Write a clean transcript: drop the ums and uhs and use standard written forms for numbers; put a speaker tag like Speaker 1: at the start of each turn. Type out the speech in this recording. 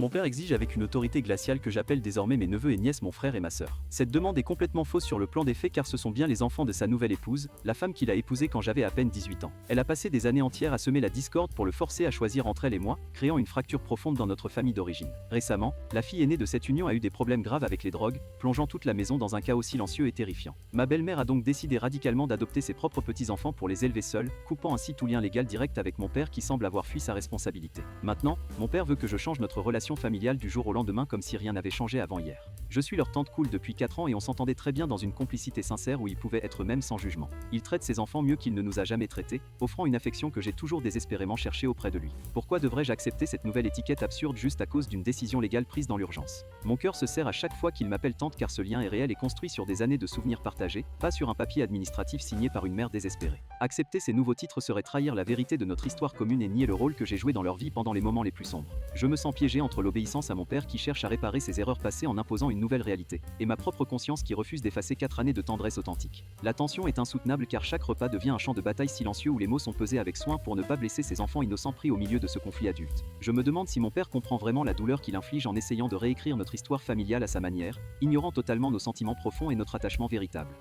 Speaker 1: Mon père exige avec une autorité glaciale que j'appelle désormais mes neveux et nièces mon frère et ma sœur. Cette demande est complètement fausse sur le plan des faits car ce sont bien les enfants de sa nouvelle épouse, la femme qu'il a épousée quand j'avais à peine 18 ans. Elle a passé des années entières à semer la discorde pour le forcer à choisir entre elle et moi, créant une fracture profonde dans notre famille d'origine. Récemment, la fille aînée de cette union a eu des problèmes graves avec les drogues, plongeant toute la maison dans un chaos silencieux et terrifiant. Ma belle-mère a donc décidé radicalement d'adopter ses propres petits-enfants pour les élever seuls, coupant ainsi tout lien légal direct avec mon père qui semble avoir fui sa responsabilité. Maintenant, mon père veut que je change notre relation familiale du jour au lendemain comme si rien n'avait changé avant hier. Je suis leur tante cool depuis 4 ans et on s'entendait très bien dans une complicité sincère où il pouvait être même sans jugement. Il traite ses enfants mieux qu'il ne nous a jamais traités, offrant une affection que j'ai toujours désespérément cherchée auprès de lui. Pourquoi devrais-je accepter cette nouvelle étiquette absurde juste à cause d'une décision légale prise dans l'urgence? Mon cœur se serre à chaque fois qu'il m'appelle tante car ce lien est réel et construit sur des années de souvenirs partagés, pas sur un papier administratif signé par une mère désespérée. Accepter ces nouveaux titres serait trahir la vérité de notre histoire commune et nier le rôle que j'ai joué dans leur vie pendant les moments les plus sombres. Je me sens piégé entre l'obéissance à mon père qui cherche à réparer ses erreurs passées en imposant une nouvelle réalité, et ma propre conscience qui refuse d'effacer 4 années de tendresse authentique. La tension est insoutenable car chaque repas devient un champ de bataille silencieux où les mots sont pesés avec soin pour ne pas blesser ces enfants innocents pris au milieu de ce conflit adulte. Je me demande si mon père comprend vraiment la douleur qu'il inflige en essayant de réécrire notre histoire familiale à sa manière, ignorant totalement nos sentiments profonds et notre attachement véritable.